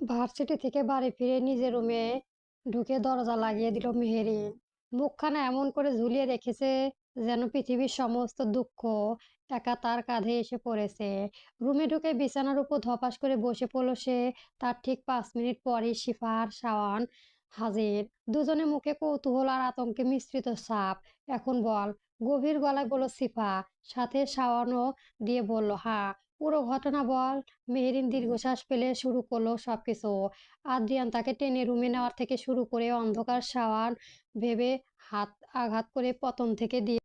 Varsity থেকে বাড়ি ফিরে নিজের রুমে ঢুকে দরজা লাগিয়ে দিল মেহেরিন। মুখখানা এমন করে ঝুলিয়ে রেখেছে যেন পৃথিবীর সমস্ত দুঃখ একা তার কাঁধে এসে পড়েছে। রুমে ঢুকে বিছানার উপর ধপাস করে বসে পড়ল সে। তার ঠিক 5 মিনিট পরই শিফা আর শাওন হাজির। দুজনে মুখে কৌতূহল আর আতঙ্কে মিশ্রিত ছাপ। এখন বল, গভীর গলায় বলল শিফা, সাথে শাওনও দিয়ে বলল, হ্যাঁ, পুরো ঘটনা বল। মেহেরিন দীর্ঘশ্বাস ফেলে শুরু করলো সবকিছু। আদ্রিয়ান তাকে টেনে রুমে নেওয়ার থেকে শুরু করে অন্ধকার শাওয়ার ভেবে হাত আঘাত করে পতন থেকে দিয়ে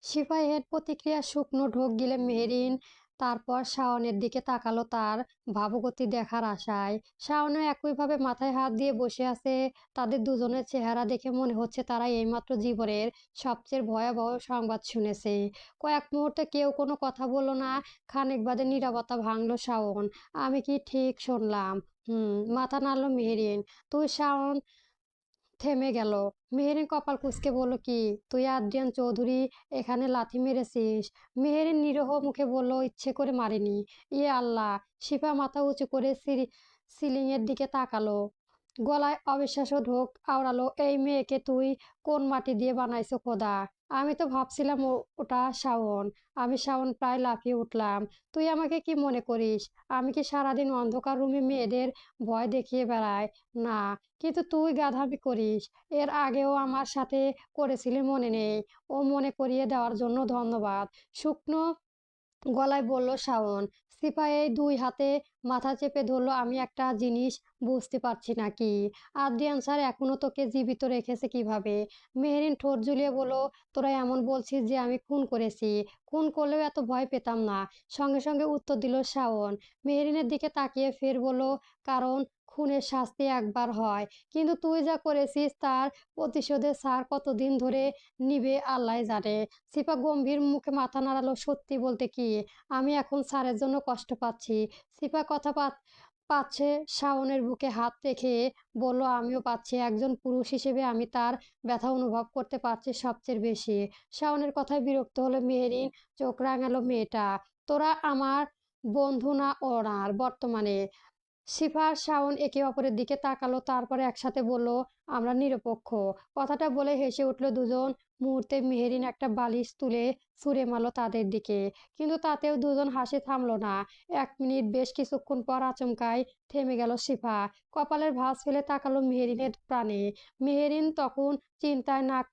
সিপাহীর প্রতিক্রিয়া শুকনো ঢোক গিলে মেহেরিন তারপর শাওনের দিকে তাকালো তার ভাবগতি দেখার আশায়। শাওনও একইভাবে মাথায় হাত দিয়ে বসে আছে। তাদের দুজনের চেহারা দেখে মনে হচ্ছে তারা এইমাত্র জীবনের সবচেয়ে ভয়াবহ সংবাদ শুনেছে। কয়েক মুহূর্তে কেউ কোনো কথা বলল না। খানিক বাদে নীরবতা ভাঙল শাওন। আমি কি ঠিক শুনলাম? মাথা নাড়ল মেহেরিন। তুই? শাওন থেমে গেল। মেহেরিন কপাল কুঁচকে বলল, কি তুই আদ্রিয়ান চৌধুরী এখানে লাথি মেরেছিস? মেহেরিন নিরীহ মুখে বলল, ইচ্ছে করে মারিনি। ইয়ে আল্লাহ! শিফা মাথা উঁচু করে সিলিং এর দিকে তাকালো। গলায় অবিশ্বাস্য ঢোক আওড়ালো, এই মেয়েকে তুই কোন মাটি দিয়ে বানাইছো খোদা? আমি তো ভাবছিলাম ওটা শাওন। আমি শাওন প্রায় লাফিয়ে উঠলাম। তুই আমাকে কি মনে করিস? আমি কি সারাদিন অন্ধকার রুমে মেয়েদের ভয় দেখিয়ে বেড়াই? না, কিন্তু তুই গাধামি করিস। এর আগেও আমার সাথে করেছিলি, মনে নেই? ও মনে করিয়ে দেওয়ার জন্য ধন্যবাদ, শুকনো গলায় বলল শাওন। সিপাহি দুই হাতে মাথা চেপে ধরল। আমি একটা জিনিস বুঝতে পারছি না, কি? আদ্রিয়ান স্যার এখনো তোকে জীবিত রেখেছে কিভাবে? মেহেরিন ঠোঁট ঝুলিয়ে বলল, তোরা এমন বলছিস যে আমি খুন করেছি। খুন করলেও এত ভয় পেতাম না। সঙ্গে সঙ্গে উত্তর দিল শাওন। মেহেরিনের দিকে তাকিয়ে ফের বলল, কারণ খুনের শাস্তি একবার হয়, কিন্তু তুই যা করেছিস তার প্রতিশোধে স্যার কতদিন ধরে নিবে আল্লাহ জানে। সিপা গম্ভীর মুখে মাথা নাড়ালো, সত্যি বলতে কি, আমি এখন স্যারের জন্য কষ্ট পাচ্ছি। সিপা কথা পাচ্ছে। শাওনের বুকে হাত রেখে বলল, আমিও পাচ্ছি। একজন পুরুষ হিসেবে আমি তার ব্যথা অনুভব করতে পারছি সবচেয়ে বেশি। শাওনের কথায় বিরক্ত হলো মেহেরিন। চোখ রাঙালো মেয়েটা। তোরা আমার বন্ধু না ওনার বর্তমানে? শিফা আর শাওন একে অপরের দিকে তাকালো, তারপরে একসাথে বলল, আমরা নিরপেক্ষ। কথাটা বলে হেসে উঠল দুজন। মুহূর্তে মেহেরিন একটা বালিশ তুলে ছুঁড়ে মারল তাদের দিকে, কিন্তু তাতেও দুজন হাসি থামলো না। 1 মিনিট বেশ কিছুক্ষণ পর আচমকাই থেমে গেল শিফা। কপালের ভাঁজ ফেলে তাকালো মেহেরিনের প্রাণে। মেহেরিন তখন চিন্তায় নাক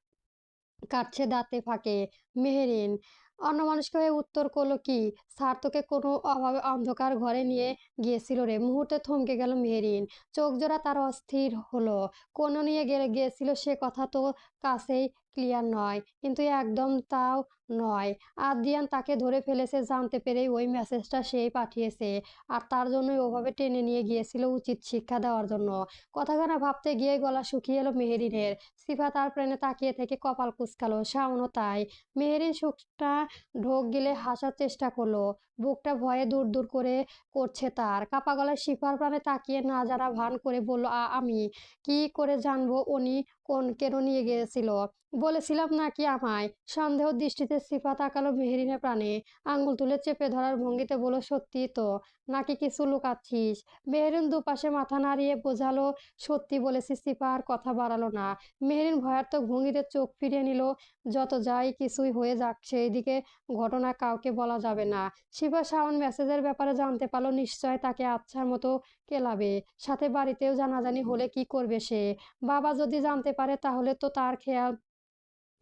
কাটছে দাঁতে ফাঁকে। মেহেরিন অন্যমনস্ক হয়ে উত্তর করলো, কি স্যার তোকে কোনো অভাবে অন্ধকার ঘরে নিয়ে গিয়েছিল রে? মুহূর্তে থমকে গেল মেহেরিন। চোখ জোড়া তার অস্থির হলো। কোনো নিয়ে গিয়েছিল সে কথা তো কাছেই ক্লিয়ার নয়, কিন্তু একদম তাও নয়। আদ্রিয়ান তাকে ধরে ফেলেছে জানতে পেরেই ওই মেসেজটা সেই পাঠিয়েছে। আর তার জন্যই ওভাবে টেনে নিয়ে গিয়েছিল উচিত শিক্ষা দেওয়ার জন্য। কথাখানা ভাবতে গিয়ে গলা শুকিয়ে এলো মেহেরিনের। সিফা তার প্রাণে তাকিয়ে থেকে কপাল কুঁচকালো। শাওনও তাই। মেহেরিন সুখটা ঢোক গিলে হাসার চেষ্টা করলো। বুকটা ভয়ে দূর দূর করে করছে তার। কাপা গলায় শিফার প্রাণে তাকিয়ে না জানা ভান করে বলল, আমি কি করে জানবো উনি কেন নিয়ে গিয়েছিল? বলেছিলাম নাকি আমায়? সন্দেহ দৃষ্টিতে সিফা তাকালো মেহেরিনের প্রাণে। আঙ্গুল তুলে চেপে ধরার ভঙ্গিতে বলল, সত্যি তো, নাকি কিছু লুকাচ্ছিস? মেহেরিন দুপাশে মাথা নাড়িয়ে বোঝালো, সত্যি বলেছি। সিফা আর কথা বাড়ালো না। মেহেরিন ভয়ার্থক ভঙ্গিতে চোখ ফিরিয়ে নিল। যত যাই কিছুই হয়ে যাক, সেই দিকে ঘটনা কাউকে বলা যাবে না। শিবা শাওন মেসেজের ব্যাপারে জানতে পারলো, নিশ্চয় তাকে আচ্ছার মতো কেলাবে। সাথে বাড়িতেও জানাজানি হলে কি করবে সে? বাবা যদি জানতে পারে তাহলে তো তার খেয়াল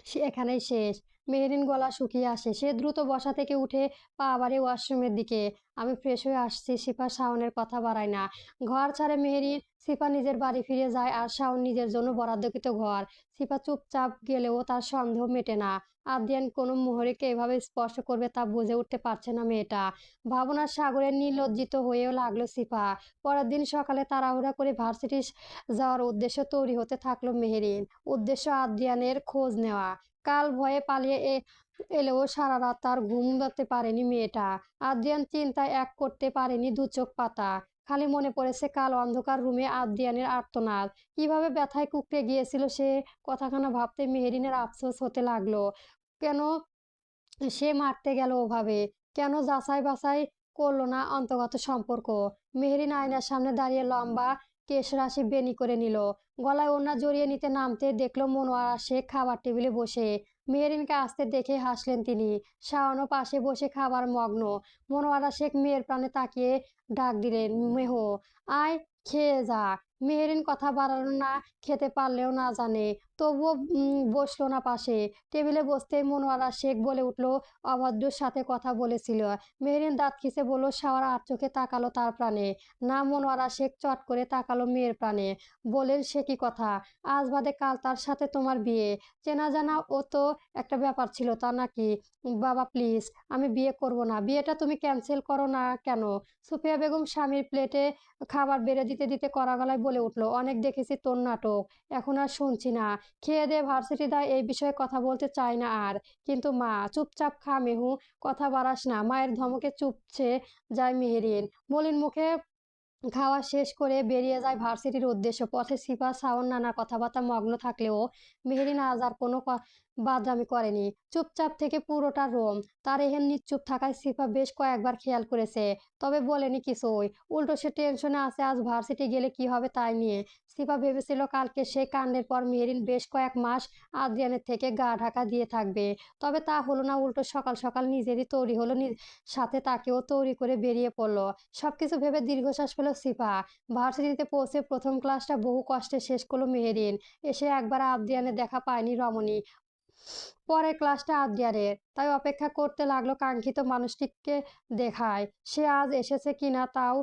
সে এখানেই শেষ। মেহেরিন গলা শুকিয়ে আসে। সে দ্রুত বসা থেকে উঠে পা বাড়ে ওয়াশরুমের দিকে। আমি ফ্রেশ হয়ে আসছি। শিফা শাওনের কথা বাড়ায় না। ঘর ছাড়ে মেহেরিন। শিফা নিজের বাড়ি ফিরে যায় আর শাওন নিজের জন্য বরাদ্দকৃত ঘর। শিফা চুপচাপ গেলেও তার সন্দেহ মেটে না। আদ্রিয়ান কোনো মুহুরীকে এভাবে স্পর্শ করবে তা বুঝে উঠতে পারছে না মেয়েটা। ভাবনার সাগরে নির্লজ্জিত হয়েও লাগলো শিফা। পরের দিন সকালে তাড়াহুড়া করে ভার্সিটি যাওয়ার উদ্দেশ্য তৈরি হতে থাকলো মেহেরিন। উদ্দেশ্য আদ্রিয়ানের খোঁজ নেওয়া। কাল ভয়ে পালিয়ে এলেও সারা রাত তার ঘুমাতে পারেনি মেয়েটা। আদ্রিয়ান চিন্তায় এক করতে পারেনি দু চোখ পাতা। খালি মনে পড়েছে কাল অন্ধকার রুমে আদ্রিয়ানের আর্তনাদ। কিভাবে ব্যথায় কুঁকড়ে গিয়েছিল সে। কথাখানা ভাবতে মেহেরিনের আফসোস হতে লাগলো। কেন সে মারতে গেল ওভাবে? কেন যাচাই বাছাই করলো না অন্তর্গত সম্পর্ক? মেহেরিন আয়নার সামনে দাঁড়িয়ে লম্বা কেশ রাশি বেনি করে নিল। গলায় ওড়না জড়িয়ে নিতে নামতে দেখলো মনোয়ারা শেখ খাবার টেবিলে বসে। মেহেরিনকে আসতে দেখে হাসলেন তিনি। শাওনও পাশে বসে খাবার মগ্ন। মনোয়ারা শেখ মেয়ের প্রাণে তাকিয়ে ডাক দিলেন, মেহ, আয়, খেয়ে যা। মেহেরিন কথা বাড়ালো না, খেতে পারলেও না জানে, তবুও বসলো না পাশে। টেবিলে বসতেই মনোয়ারা শেখ বলে উঠল, অভদ্রর সাথে কথা বলেছিল। মেহেরিন দাঁত খিঁচে বলল, শাওয়ার আর চোখে তাকালো তার প্রাণে। না, মনোয়ারা শেখ চট করে তাকালো মেয়ের প্রাণে। বলেন, সে কি কথা? আজ বাদে কাল তার সাথে তোমার বিয়ে। চেনা জানা ও তো একটা ব্যাপার ছিল, তা নাকি? বাবা প্লিজ, আমি বিয়ে করব না। বিয়েটা তুমি ক্যান্সেল করো না কেন? সুফিয়া বেগম স্বামীর প্লেটে খাবার বেড়ে দিতে দিতে কড়া গলায় বলে উঠল, অনেক দেখেছি তোর নাটক, এখন আর শুনছি না। খেয়ে দিয়ে ভার্সিটি দা, এই বিষয়ে কথা বলতে চাই না আর। কিন্তু মা, চুপচাপ খা মেহু, কথা বাড়াস না। মায়ের ধমকে চুপছে যায় মেহেরিন। মলিন মুখে খাওয়া শেষ করে বেরিয়ে যায় ভার্সিটির উদ্দেশ্য। পথে সিফা, শাওন নানা কথাবার্তা মগ্ন থাকলেও মেহেরিন আজ আর কোনো বাদরামি করেনি। চুপচাপ থেকে পুরোটা রোম। তার এহেন নিশ্চুপ থাকায় সিফা বেশ কয়েকবার খেয়াল করেছে, তবে বলেনি কিছুই। উল্টো সে টেনশনে আছে আজ ভার্সিটি গেলে কি হবে তাই নিয়ে। সিফা ভেবেছিল কালকে সেই কাণ্ডের পর মেহেরিন বেশ কয়েক মাস আদ্রিয়ানের থেকে গা ঢাকা দিয়ে থাকবে। তবে তা হলো না, উল্টো সকাল সকাল নিজেরই তৈরি হলো, সাথে তাকেও তৈরি করে বেরিয়ে পড়লো। সবকিছু ভেবে দীর্ঘশ্বাস ফেলো সিফা। ভার্সিটিতে পৌঁছে প্রথম ক্লাসটা বহু কষ্টে শেষ করলো মেহেরিন। এসে একবার আদ্রিয়ানের দেখা পায়নি রমণী। পরের ক্লাসটা আদ্রিয়ানের, তাই অপেক্ষা করতে লাগলো কাঙ্ক্ষিত মানুষটিকে দেখায়। সে আজ এসেছে কিনা তাও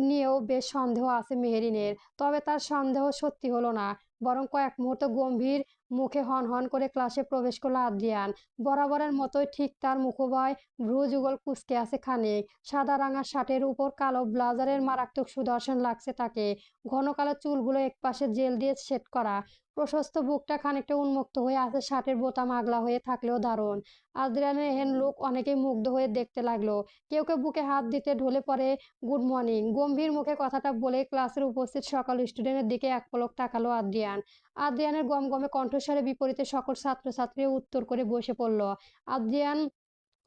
নিয়েও বেশ সন্দেহ আছে মেহেরিনের। তবে তার সন্দেহ সত্যি হলো না, বরং কয়েক মুহূর্ত গম্ভীর মুখে হন হন করে ক্লাসে প্রবেশ করলো আদ্রিয়ান। বরাবরের মতোই ঠিক তার মুখোভয়, ভ্রু যুগল কুঁচকে আছে খানিক। সাদা রাঙা শার্টের উপর কালো ব্লাজারের মারাত্মক সুদর্শন লাগছে তাকে। ঘন কালো চুলগুলো একপাশে জেল দিয়ে সেট করা। প্রশস্ত বুকটা খানিকটা উন্মুক্ত হয়ে আছে, শার্টের বোতাম আগলা হয়ে থাকলেও দারুণ। আদ্রিয়ানের এহেন লুক অনেকেই মুগ্ধ হয়ে দেখতে লাগলো। কেউ কেউ বুকে হাত দিতে ঢলে পড়ে, গুড মর্নিং। গম্ভীর মুখে কথাটা বলে ক্লাসের উপস্থিত সকল স্টুডেন্টের দিকে এক পলক তাকালো আদ্রিয়ান। আদ্রিয়ানের গমগমে কণ্ঠস্বরে বিপরীতে সকল ছাত্রছাত্রী উত্তর করে বসে পড়ল। আদ্রিয়ান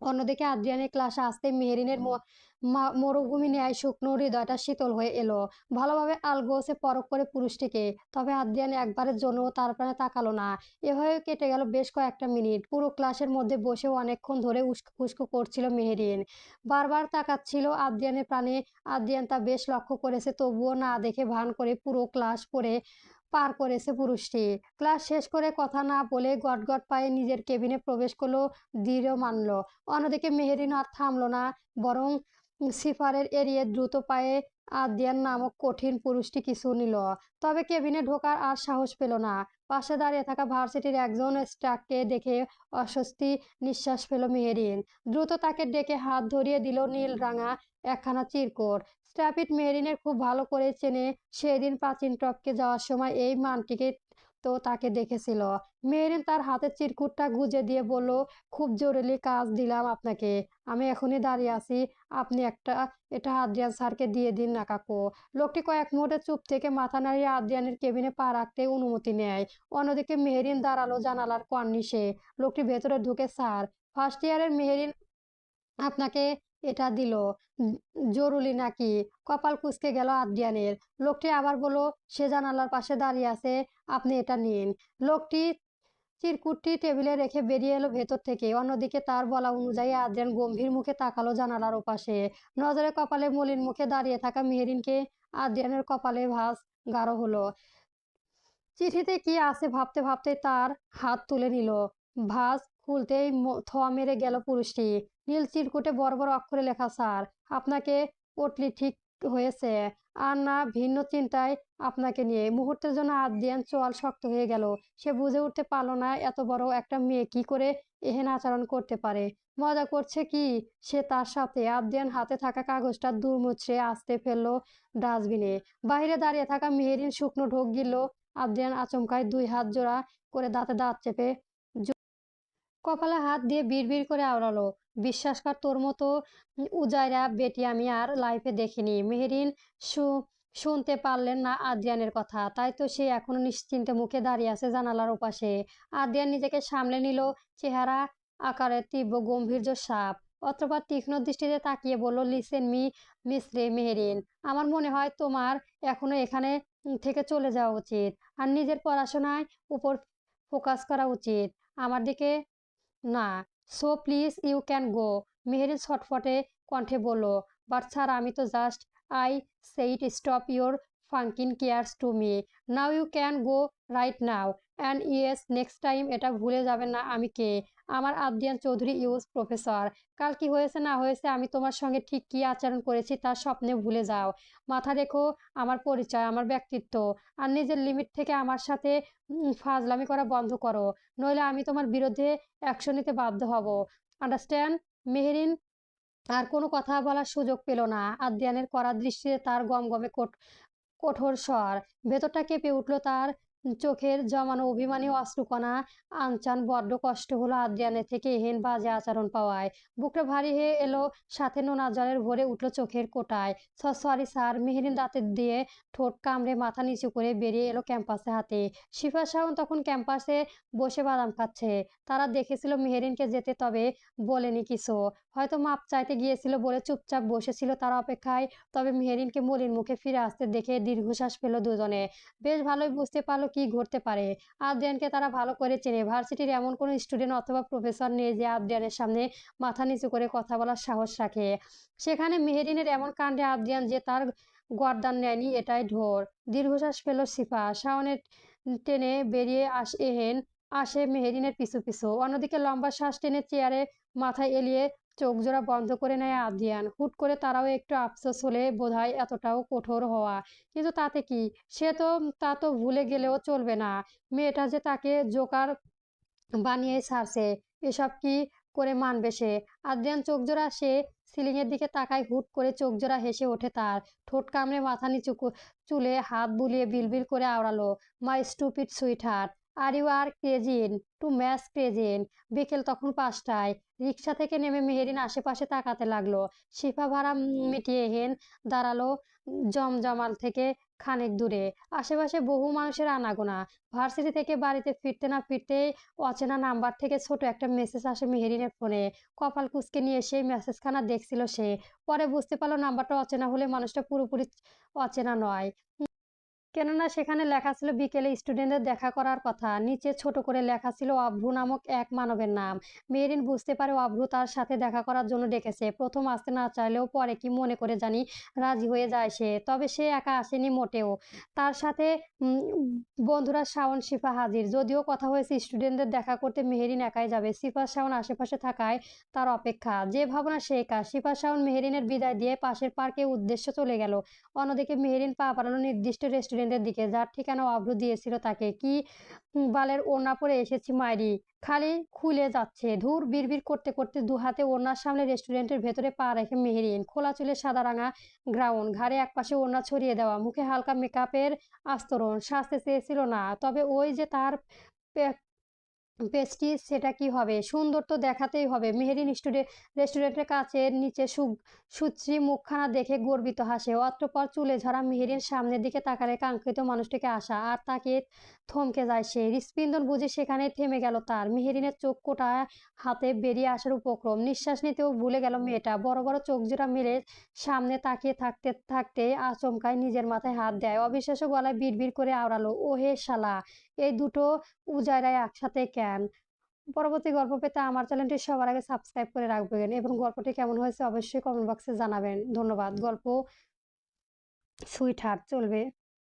অন্যদিকে আদ্রিয়ানের ক্লাসে আসতে মেহেরিনের মরুভূমি ন্যায় শুকনো হৃদয়টা শীতল হয়ে এলো। ভালোভাবে আলগোছে পরখ করে পুরুষটিকে। তবে আদ্রিয়ান একবারের জন্যও তার প্রাণে তাকালো না। এভাবে কেটে গেল বেশ কয়েকটা মিনিট। পুরো ক্লাসের মধ্যে বসেও অনেকক্ষণ ধরে উস্কো খুস্কো করছিল মেহেরিন। বারবার তাকাচ্ছিল আদ্রিয়ানের প্রাণে। আদ্রিয়ান তা বেশ লক্ষ্য করেছে, তবুও না দেখে ভান করে পুরো ক্লাস পড়ে পার করেছে পুরুষটি। ক্লাস শেষ করে কথা না বলে গটগট পায়ে নিজের কেবিনে প্রবেশ করলো, দৃঢ় মানল। অন্যদিকে মেহেরিন আর থামলো না, বরং সিফারের এড়িয়ে দ্রুত পায়ে আদ্রিয়ান নামক কঠিন পুরুষটি কিছু নিল। তবে কেবিনে ঢোকার আর সাহস পেল না। পাশে দাঁড়িয়ে থাকা ভার্সিটির একজন স্টাফকে দেখে অস্বস্তি নিঃশ্বাস ফেল মেহেরিন। দ্রুত তাকে ডেকে হাত ধরিয়ে দিল নীল রাঙা একখানা চিরকুট। স্টাফিট মেহেরিনের খুব ভালো করে চেনে। সেদিন প্রাচীন টপকে যাওয়ার সময় এই মানটিকে তো তাকে দেখেছিল। মেহেরিন তার হাতের চিরকুটটা গুজে দিয়ে বলল, খুব জরুরি কাজ দিলাম আপনাকে, আমি এখনই দাঁড়িয়ে আছি, আপনি এটা আদ্রিয়ান স্যারকে দিয়ে দিন না কাকু। লোকটি কয়েক মুহূর্তে চুপ থেকে মাথা নাড়িয়ে আদ্রিয়ানের কেবিনে পা রাখতে অনুমতি নেয়। অন্যদিকে মেহেরিন দাঁড়ালো জানালার কর্নিশে। লোকটি ভেতরে ঢুকে, স্যার, ফার্স্ট ইয়ারের মেহেরিন আপনাকে এটা দিল, জরুরি নাকি? কপাল কুঁচকে গেল আদ্রিয়ানের। লোকটি আবার বলল, সে জানালার পাশে দাঁড়িয়ে আছে, আপনি এটা নিন। লোকটি চিরকুটটি টেবিলে রেখে বেরিয়ে এলো ভেতর থেকে। অন্যদিকে তার বলা অনুযায়ী আদ্রিয়ান গম্ভীর মুখে তাকালো জানালার ওপাশে। নজরে কপালে মলিন মুখে দাঁড়িয়ে থাকা মেহেরিনকে। আদ্রিয়ানের কপালে ভাঁজ গাঢ় হলো। চিঠিতে কি আছে ভাবতে ভাবতে তার হাত তুলে নিল। ভাঁজ খুলতেই থোয়া মেরে গেল পুরুষটি। নীল চিরকুটে বড় বড় অক্ষরে লেখা, স্যার, আপনাকে পটলি ঠিক হয়েছে, আর না ভিন্ন চিন্তায় আপনাকে নিয়ে। মুহূর্তের জন্য আদ্রিয়ান চোয়াল শক্ত হয়ে গেল। সে বুঝে উঠতে পারলো না এত বড় একটা মেয়ে কি করে এহেন আচরণ করতে পারে। মজা করছে কি সে তার সাথে? আদ্রিয়ান হাতে থাকা কাগজটা দূর মুচড়ে আস্তে ফেললো ডাস্টবিনে। বাইরে দাঁড়িয়ে থাকা মেহেরিন শুকনো ঢোক গিলল। আদ্রিয়ান আচমকায় দুই হাত জোড়া করে দাঁতে দাঁত চেপে কপালে হাত দিয়ে বিড়বিড় করে আওড়ালো, বিশ্বাস কর, তোর মতো উজাইরা বেটি আমি আর লাইফে দেখিনি। মেহেরিন শুনতে পারলেন না আদ্রিয়ানের কথা, তাই তো সে এখনো নিশ্চিন্তে মুখে দাঁড়িয়ে আছে জানালার ওপাশে। আদ্রিয়ান নিজেকে সামলে নিল। চেহারা আকারে তীব্র গম্ভীর্য সাপ। অতঃপর তীক্ষ্ণ দৃষ্টিতে তাকিয়ে বলল, লিসেন মি মিস রে মেহেরিন, আমার মনে হয় তোমার এখনো এখানে থেকে চলে যাওয়া উচিত আর নিজের পড়াশোনায় উপর ফোকাস করা উচিত, আমার দিকে না। So please you can go, Meherin ছটফটে কণ্ঠে বলল। বাট স্যার, আমি তো just I said stop your funking cares to me, now you can go right now and yes next time এটা ভুলে যাবেন না আমি কে। আমার আদ্রিয়ান চৌধুরী ইউজ প্রফেসর। কাল কি হয়েছে না হয়েছে আমি তোমার সঙ্গে ঠিক কী আচরণ করেছি তার স্বপ্নে ভুলে যাও। মাথা রেখো আমার পরিচয়, আমার ব্যক্তিত্ব, আর নিজের লিমিট থেকে আমার সাথে ফাজলামি করা বন্ধ করো, নইলে আমি তোমার বিরুদ্ধে অ্যাকশন নিতে বাধ্য হব। আন্ডারস্ট্যান্ড? মেহেরিন আর কোনো কথা বলার সুযোগ পেল না। আদ্রিয়ানের কড়া দৃষ্টিতে তার গমগমে কঠোর স্বর, ভেতরটা কেঁপে উঠল তার। চোখের জমানো অভিমানী অশ্রুকণা আনচান। বড্ড কষ্ট হলো আদ্রিয়ানের থেকে এহেন বাজে আচরণ পাওয়ায়। বুকটা ভারী হয়ে এলো, সাথে নোনা জলের ভরে উঠল চোখের কোটায়। সরি স্যার, মেহেরিন দাঁতে দিয়ে ঠোঁট কামড়ে মাথা নিচু করে বেরিয়ে এলো ক্যাম্পাসে হাতে। শিফা শাওন তখন ক্যাম্পাসে বসে বাদাম খাচ্ছে। তারা দেখেছিল মেহেরিনকে যেতে, তবে বলেনি কিছু। হয়তো মাপ চাইতে গিয়েছিল বলে চুপচাপ বসেছিল তার অপেক্ষায়। তবে মেহেরিনকে মলিন মুখে ফিরে আসতে দেখে দীর্ঘশ্বাস ফেলল দুজনে। বেশ ভালোই বুঝতে পারলো কি ঘটতে পারে। আদ্রিয়ানকে তারা ভালো করে চেনে। ভার্সিটির এমন কোনো স্টুডেন্ট অথবা প্রফেসর নেই যে আদ্রিয়ানের সামনে মাথা নিচু করে কথা বলার সাহস রাখে। সেখানে মেহেরিনের এমন কাণ্ডে আদ্রিয়ান যে তার গর্দান নেয়নি, এটাই ঢোর। দীর্ঘশ্বাস ফেলল শিফা। শাওনের টেনে বেরিয়ে আসে মেহেরিনের পিছু পিছু। অন্যদিকে লম্বা শ্বাস টেনে চেয়ারে মাথা এলিয়ে চোখ জোড়া বন্ধ করে নেয় আদ্রিয়ান। হুট করে তারাও একটু আফসোস হলে বোধহয় এতটাও কঠোর হওয়া। কিন্তু তাতে কি, তা তো ভুলে গেলেও চলবে না। মেয়েটা যে তাকে জোকার বানিয়ে ছাড়ছে, এসব কি করে মানবে সে? আদ্রিয়ান চোখজোড়া সে সিলিং এর দিকে তাকায়। হুট করে চোখজোড়া হেসে ওঠে তার। ঠোঁট কামড়ে মাথা নিচু চুলে হাত বুলিয়ে বিলবিল করে আওড়ালো, মাই স্টুপিড সুইট হার্ট, আর you are crazy too much crazy. বিকেল তখন 5টায়। রিক্সা থেকে নেমে মেহেরিন আশেপাশে তাকাতে লাগলো। শিফা ভাড়া মিটিয়ে দাঁড়ালো জমজমাল থেকে খানিক দূরে। আশেপাশে বহু মানুষের আনাগোনা। ভার্সিটি থেকে বাড়িতে ফিরতে না ফিরতেই অচেনা নাম্বার থেকে ছোট একটা মেসেজ আসে মেহেরিনের ফোনে। কপাল কুঁচকে নিয়ে সেই মেসেজখানা দেখছিল সে। পরে বুঝতে পারলো নাম্বারটা অচেনা হলে মানুষটা পুরোপুরি অচেনা নয়। কেননা সেখানে লেখা ছিল বিকেলে স্টুডেন্টদের দেখা করার কথা। নিচে ছোট করে লেখা ছিল অভ্রু নামক এক মানবের নাম। মেরিন বুঝতে পারে অভ্রু তার সাথে দেখা করার জন্য ডেকেছে। প্রথম আসতে না চাইলেও পরে কি মনে করে জানি রাজি হয়ে যায় সে। তবে সে একা আসেনি মোটেও। তার সাথে বন্ধুরা শাওন, শিফা হাজির। যদিও কথা হয়েছে স্টুডেন্টদের দেখা করতে মেহেরিন একাই যাবে। শিফা শাওন আশেপাশে থাকায় তার অপেক্ষা। যে ভাবনা সেই কাজ। শিফা শাওন মেহেরিনের বিদায় দিয়ে পাশের পার্কে উদ্দেশ্যে চলে গেল। অন্যদিকে মেহেরিন পা বাড়ালো নির্দিষ্ট রেস্টুরেন্টের দিকে, যার ঠিকানা অভ্র দিয়েছিল তাকে। কি বালের ওড়না পরে এসেছি মাইরি, খালি খুলে যাচ্ছে। ধুর, বিড়বিড় করতে করতে দু হাতে ওড়নার সামনে রেস্টুরেন্টের ভেতরে পা রেখে মেহেরিন। খোলা চুলে সাদা রাঙা গ্রাউন, ঘাড়ে একপাশে ওড়না ছড়িয়ে দেওয়া, মুখে হালকা মেকআপের আস্তরণ। সাজতে চেয়েছিল না, তবে ওই যে তার পেস্টিজ, সেটা কি হবে? সুন্দর তো দেখাতেই হবে। মেহেরিন রেস্টুরেন্টের কাছের নিচে সুশ্রী মুখখানা দেখে গর্বিত হাসে। অতঃপর চুলে ঝরা মেহেরিন সামনের দিকে তাকালে কাঙ্ক্ষিত মানুষটিকে আসা, আর তাকে থমকে যায় সে। হৃৎস্পন্দন বুঝে সেখানে থেমে গেল তার। মেহেরিনের চোখ কোটা হাতে বেরিয়ে আসার উপক্রম। নিঃশ্বাস নিতেও ভুলে গেল মেয়েটা। বড় বড় চোখ জোড়া মেলে সামনে তাকিয়ে থাকতে থাকতে আচমকায় নিজের মাথায় হাত দেয়। অবিশ্বাস্য গলায় বিড়বিড় করে আওড়ালো, ও হে শালা, এই দুটো উজাইরাই একসাথে কেন? পরবর্তী গল্প পেতে আমার চ্যানেলটি সবার আগে সাবস্ক্রাইব করে রাখবেন এবং গল্পটি কেমন হয়েছে অবশ্যই কমেন্ট বক্সে জানাবেন। ধন্যবাদ। গল্প সুইট হার্ট চলবে।